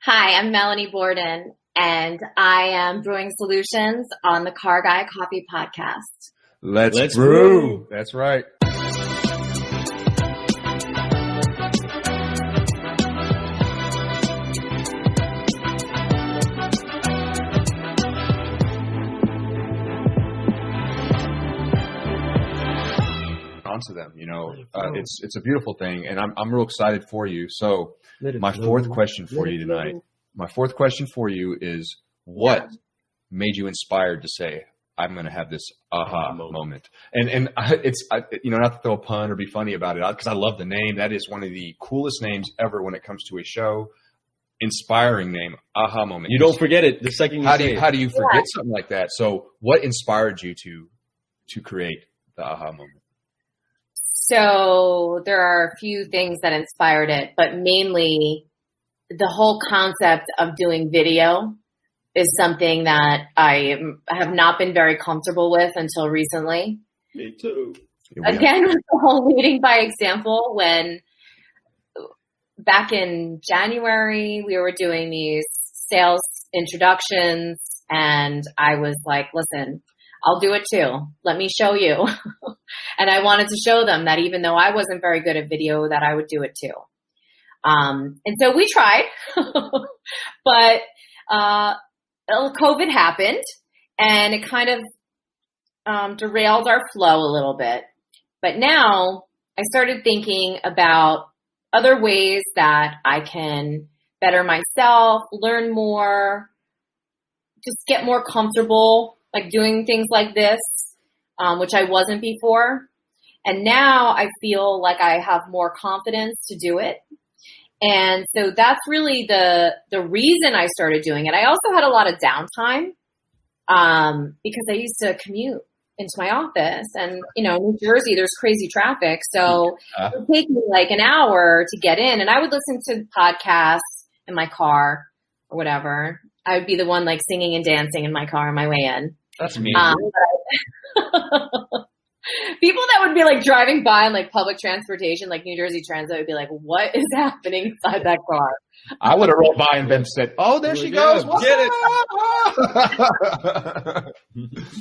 Hi, I'm Melanie Borden, and I am brewing solutions on the Car Guy Coffee Podcast. Let's brew. That's right. Onto them, it's a beautiful thing, and I'm real excited for you. So my fourth question for you tonight. My fourth question for you is, what made you inspired to say, I'm going to have this aha moment? And it's not to throw a pun or be funny about it, because I love the name. That is one of the coolest names ever when it comes to a show. Inspiring name, aha moment. You don't forget it the second you say it. How do you forget something like that? So what inspired you to create the aha moment? So there are a few things that inspired it, but mainly the whole concept of doing video is something that I have not been very comfortable with until recently. Me too. Again, with the whole leading by example, when back in January, we were doing these sales introductions, and I was like, listen, I'll do it too. Let me show you. And I wanted to show them that even though I wasn't very good at video, that I would do it too. And so we tried, but COVID happened, and it kind of derailed our flow a little bit. But now I started thinking about other ways that I can better myself, learn more, just get more comfortable, like doing things like this, which I wasn't before. And now I feel like I have more confidence to do it. And so that's really the reason I started doing it. I also had a lot of downtime because I used to commute into my office. And, New Jersey, there's crazy traffic. So it would take me like an hour to get in. And I would listen to podcasts in my car or whatever. I would be the one like singing and dancing in my car on my way in. That's me. People that would be like driving by on like public transportation, like New Jersey Transit, would be like, what is happening inside that car? I would have rolled by and been said, oh, there she goes. Get it.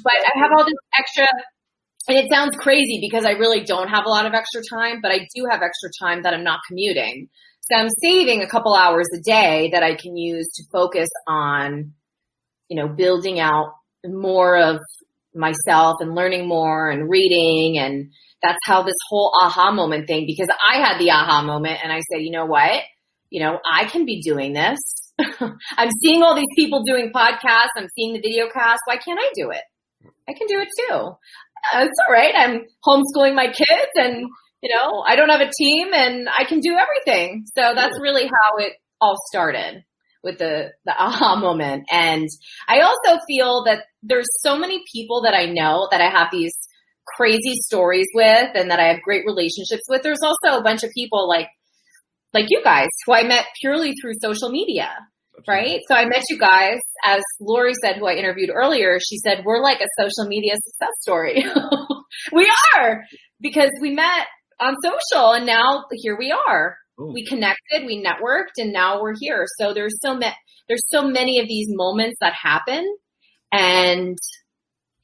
But I have all this extra, and it sounds crazy because I really don't have a lot of extra time, but I do have extra time that I'm not commuting. So I'm saving a couple hours a day that I can use to focus on, building out more of myself and learning more and reading. And that's how this whole aha moment thing, because I had the aha moment and I said, you know what, I can be doing this. I'm seeing all these people doing podcasts. I'm seeing the video cast. Why can't I do it? I can do it too. It's all right. I'm homeschooling my kids and, I don't have a team and I can do everything. So that's really how it all started, with the aha moment. And I also feel that there's so many people that I know that I have these crazy stories with and that I have great relationships with. There's also a bunch of people like you guys who I met purely through social media, right? So I met you guys, as Lori said, who I interviewed earlier. She said, we're like a social media success story. We are, because we met on social and now here we are. Ooh. We connected, we networked, and now we're here. So there's so many of these moments that happen, and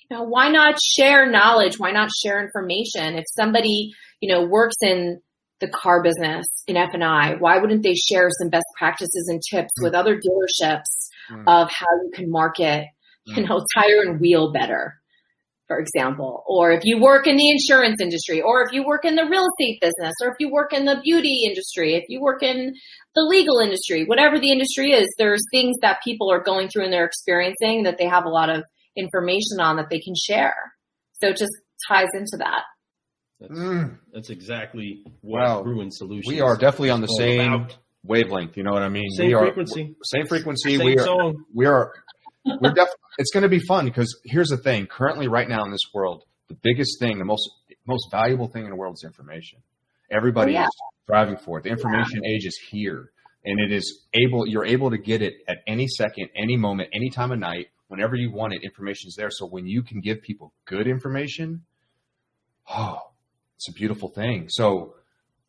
why not share knowledge? Why not share information? If somebody works in the car business in F&I, why wouldn't they share some best practices and tips with other dealerships of how you can market, tire and wheel better, for example? Or if you work in the insurance industry, or if you work in the real estate business, or if you work in the beauty industry, if you work in the legal industry, whatever the industry is, there's things that people are going through and they're experiencing that they have a lot of information on that they can share. So it just ties into that. That's exactly what Brew and Solutions. We are definitely on the same wavelength. You know what I mean? Same frequency. Same frequency. Same song. We're definitely. It's going to be fun, because here's the thing. Currently, right now in this world, the biggest thing, the most valuable thing in the world is information. Everybody is striving for it. The information age is here, and you're able to get it at any second, any moment, any time of night, whenever you want it. Information is there. So when you can give people good information, it's a beautiful thing. So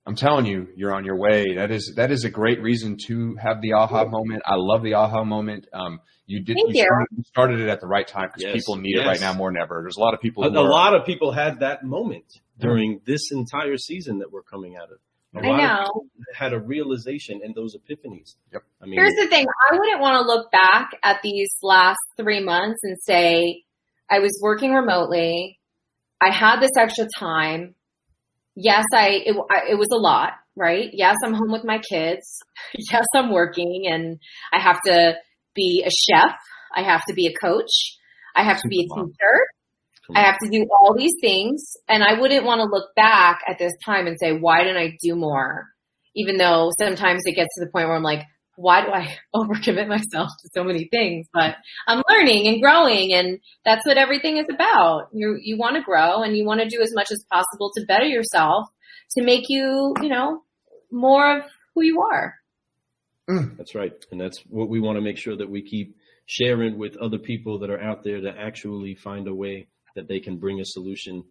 I'm telling you, you're on your way. That is a great reason to have the aha moment. I love the aha moment. You started it at the right time because people need it right now more than ever. There's a lot of people. A lot of people had that moment during this entire season that we're coming out of. A lot of people had a realization and those epiphanies. Yep. I mean, here's the thing. I wouldn't want to look back at these last 3 months and say, I was working remotely. I had this extra time. Yes, it was a lot, right? Yes, I'm home with my kids. Yes, I'm working and I have to be a chef. I have to be a coach. I have to be a teacher. I have to do all these things. And I wouldn't want to look back at this time and say, why didn't I do more? Even though sometimes it gets to the point where I'm like, why do I overcommit myself to so many things? But I'm learning and growing, and that's what everything is about. You want to grow and you want to do as much as possible to better yourself, to make you, more of who you are. That's right. And that's what we want to make sure that we keep sharing with other people that are out there to actually find a way that they can bring a solution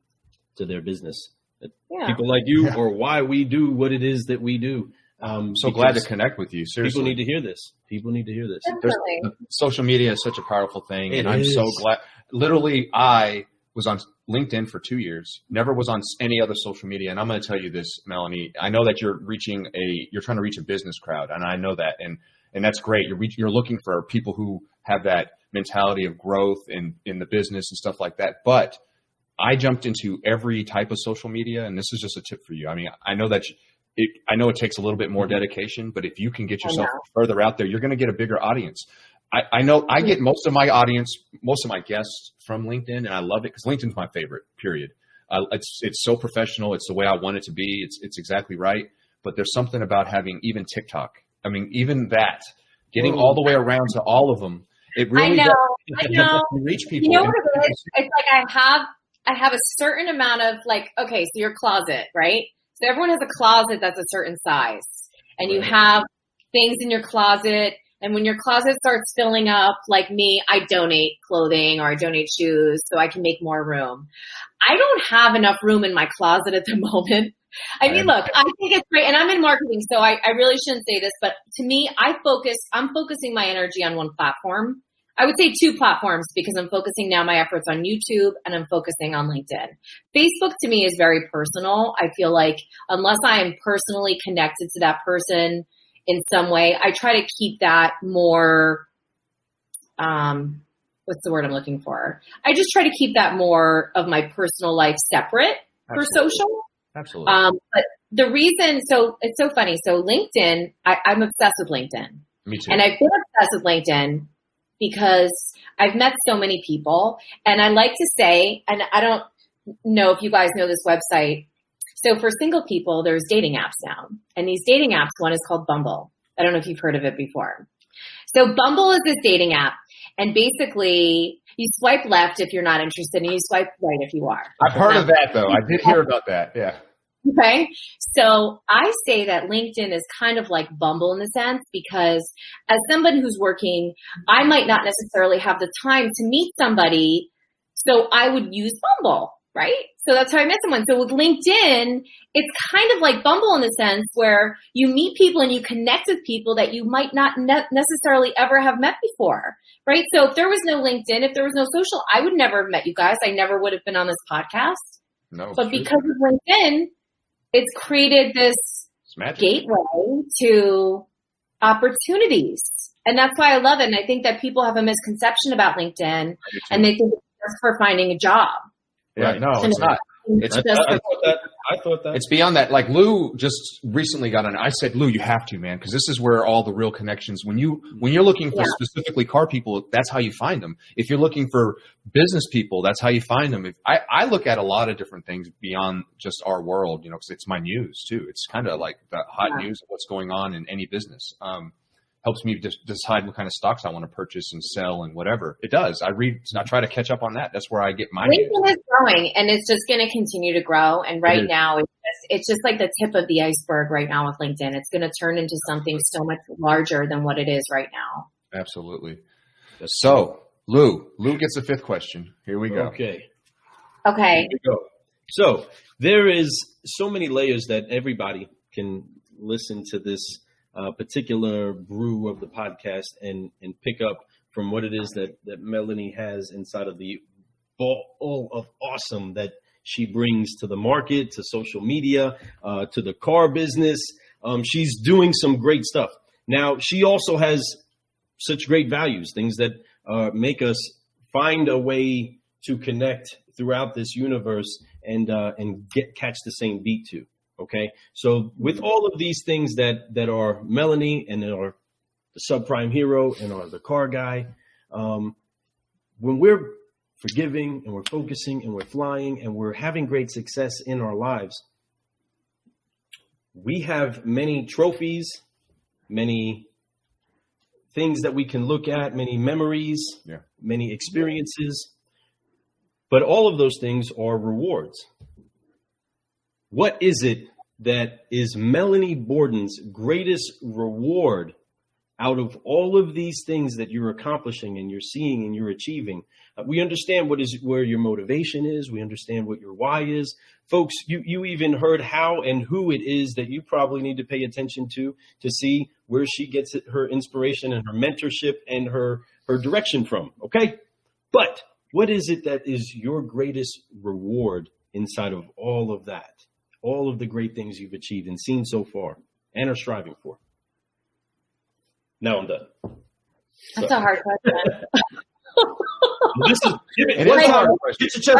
to their business. People like you, or why we do what it is that we do. I'm so glad to connect with you. Seriously. People need to hear this. Social media is such a powerful thing. And I'm so glad. Literally, I was on LinkedIn for 2 years, never was on any other social media. And I'm going to tell you this, Melanie, I know that you're trying to reach a business crowd. And I know that. And that's great. You're looking for people who have that mentality of growth in the business and stuff like that. But I jumped into every type of social media. And this is just a tip for you. I mean, I know that I know it takes a little bit more dedication, but if you can get yourself further out there, you're going to get a bigger audience. I know I get most of my audience, most of my guests from LinkedIn, and I love it because LinkedIn's my favorite, period. It's so professional. It's the way I want it to be. It's exactly right. But there's something about having even TikTok. I mean, even that, getting all the way around to all of them. It really I know. Reach people. You know what it is? It's like I have a certain amount of okay, so your closet, right? So everyone has a closet that's a certain size, and you have things in your closet. And when your closet starts filling up, like me, I donate clothing or I donate shoes so I can make more room. I don't have enough room in my closet at the moment. I mean, look, I think it's great, and I'm in marketing, so I really shouldn't say this, but to me, I'm focusing my energy on one platform. I would say 2 platforms because I'm focusing now my efforts on YouTube and I'm focusing on LinkedIn. Facebook to me is very personal. I feel like unless I am personally connected to that person in some way, I try to keep that more, what's the word I'm looking for? I just try to keep that more of my personal life separate for social. Absolutely. But the reason, so it's so funny. So LinkedIn, I'm obsessed with LinkedIn. Me too. And I've been obsessed with LinkedIn because I've met so many people, and I like to say, and I don't know if you guys know this website. So for single people, there's dating apps now, and these dating apps, one is called Bumble. I don't know if you've heard of it before. So Bumble is this dating app, and basically you swipe left if you're not interested, and you swipe right if you are. I've heard of that, though. I did hear about that. Yeah. Okay. So I say that LinkedIn is kind of like Bumble in a sense, because as somebody who's working, I might not necessarily have the time to meet somebody. So I would use Bumble, right? So that's how I met someone. So with LinkedIn, it's kind of like Bumble in a sense where you meet people and you connect with people that you might not necessarily ever have met before, right? So if there was no LinkedIn, if there was no social, I would never have met you guys. I never would have been on this podcast. No, but because of LinkedIn, it's created this gateway to opportunities. And that's why I love it. And I think that people have a misconception about LinkedIn, and they think it's just for finding a job. Yeah, no, it's not. I thought that. It's beyond that. Like Lou just recently got on. I said, Lou, you have to, man, because this is where all the real connections. When you're looking for specifically car people, that's how you find them. If you're looking for business people, that's how you find them. I look at a lot of different things beyond just our world, because it's my news too. It's kind of like the hot news of what's going on in any business. Helps me just decide what kind of stocks I want to purchase and sell and whatever. It does. I try to catch up on that. That's where I get my LinkedIn news. Is growing, and it's just going to continue to grow. And right now, it's just like the tip of the iceberg right now with LinkedIn. It's going to turn into something so much larger than what it is right now. Absolutely. So, Lou gets the 5th question. Here we go. Okay. Here we go. So there is so many layers that everybody can listen to this particular brew of the podcast and pick up from what it is that Melanie has inside of the ball of awesome that she brings to the market, to social media, to the car business. She's doing some great stuff. Now, she also has such great values, things that make us find a way to connect throughout this universe and catch the same beat to. Okay, so with all of these things that are Melanie and are the subprime hero and are the car guy, when we're forgiving and we're focusing and we're flying and we're having great success in our lives, we have many trophies, many things that we can look at, many memories, many experiences, but all of those things are rewards. What is it that is Melanie Borden's greatest reward out of all of these things that you're accomplishing and you're seeing and you're achieving? We understand where your motivation is. We understand what your why is. Folks, you even heard how and who it is that you probably need to pay attention to see where she gets her inspiration and her mentorship and her direction from. Okay. But what is it that is your greatest reward inside of all of that? All of the great things you've achieved and seen so far and are striving for. Now I'm done. That's a hard question. Get your chest.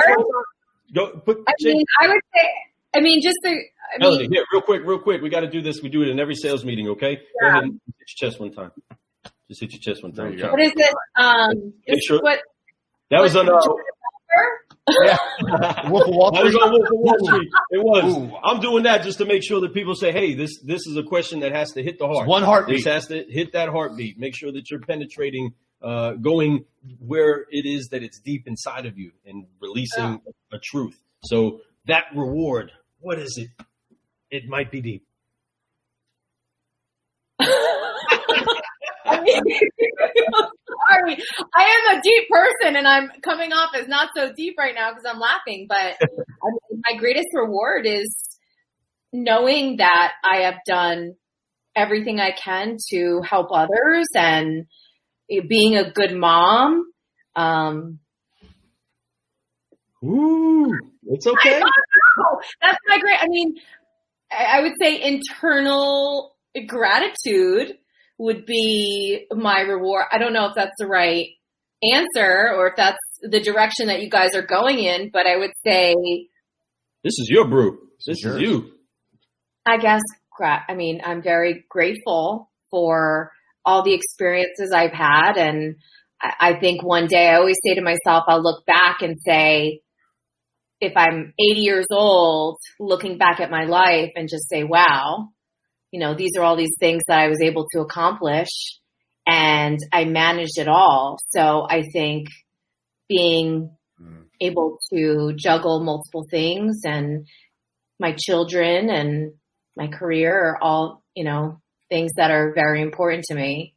Go. I would say, just the. Melanie, here, real quick. We got to do this. We do it in every sales meeting. Okay. Yeah. Go ahead and hit your chest one time. Just hit your chest one time. What is this? What? That was on. Yeah. Wolf of Wall Street. That was on Wolf of Wall Street. It was. Ooh. I'm doing that just to make sure that people say, hey, this is a question that has to hit the heart. It's one heartbeat. This has to hit that heartbeat. Make sure that you're penetrating, going where it is that it's deep inside of you and releasing a truth. So that reward, what is it? It might be deep. Sorry, I am a deep person and I'm coming off as not so deep right now because I'm laughing. But my greatest reward is knowing that I have done everything I can to help others and being a good mom. Ooh, it's okay. That's my great. I would say internal gratitude would be my reward. I don't know if that's the right answer or if that's the direction that you guys are going in, but I would say this is your brew. This is you. I guess, I'm very grateful for all the experiences I've had. And I think one day I always say to myself, I'll look back and say, if I'm 80 years old, looking back at my life and just say, wow, these are all these things that I was able to accomplish and I managed it all. So I think being able to juggle multiple things and my children and my career are all, things that are very important to me.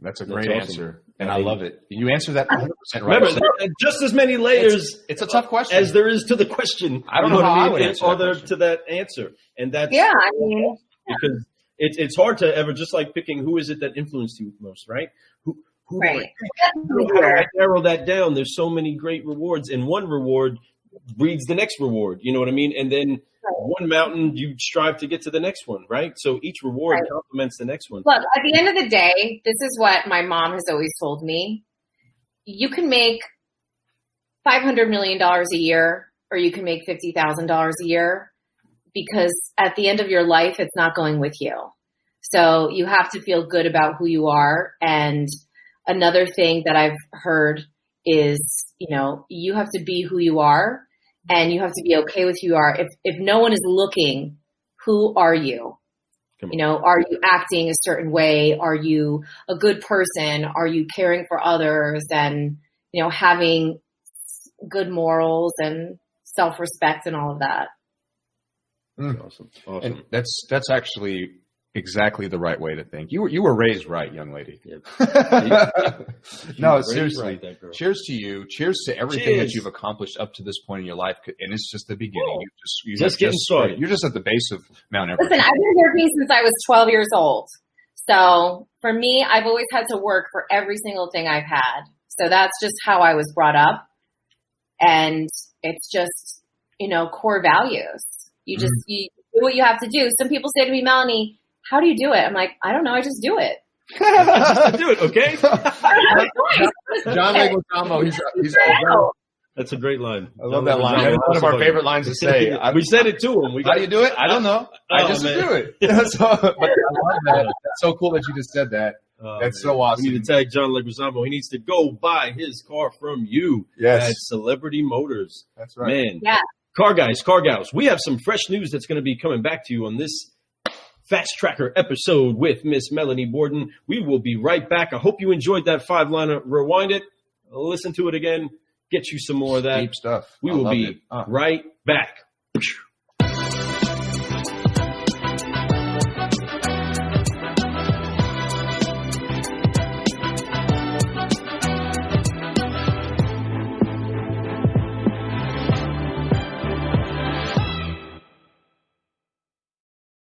That's a great answer. And I love it. You answered that 100% right. Remember, just as many layers. It's a tough question as there is to the question. I don't know how I would answer that to that answer, and that's because it's hard to ever just like picking who is it that influenced you most, right? Who right? How do I narrow that down? There's so many great rewards, and one reward breeds the next reward. You know what I mean? And then one mountain, you strive to get to the next one, right? So each reward complements the next one. Look, at the end of the day, this is what my mom has always told me. You can make $500 million a year, or you can make $50,000 a year, because at the end of your life, it's not going with you. So you have to feel good about who you are. And another thing that I've heard is, you have to be who you are. And you have to be okay with who you are. If no one is looking, who are you? Are you acting a certain way? Are you a good person? Are you caring for others and, having good morals and self-respect and all of that? Awesome. And that's actually exactly the right way to think. You were raised right, young lady. Yep. No, seriously. Right, cheers to you. Cheers to everything that you've accomplished up to this point in your life. And it's just the beginning. You just getting started. You're just at the base of Mount Everest. Listen, I've been working since I was 12 years old. So for me, I've always had to work for every single thing I've had. So that's just how I was brought up. And it's just, core values. You just you do what you have to do. Some people say to me, Melanie, how do you do it? I'm like, I don't know. I just do it. Just do it, okay? John Leguizamo, he's That's a great line. I love that line. That's one of our favorite lines to say. We said it to him. How do you do it? I don't know. I just do it. But I love that. That's so cool that you just said that. That's so awesome. We need to tag John Leguizamo. He needs to go buy his car from you at Celebrity Motors. That's right. Man. Yeah. Car guys, car gals, we have some fresh news that's going to be coming back to you on this Fast Tracker episode with Miss Melanie Borden. We will be right back. I hope you enjoyed that 5-liner. Rewind it, listen to it again, get you some more of that. Deep stuff. We will be right back.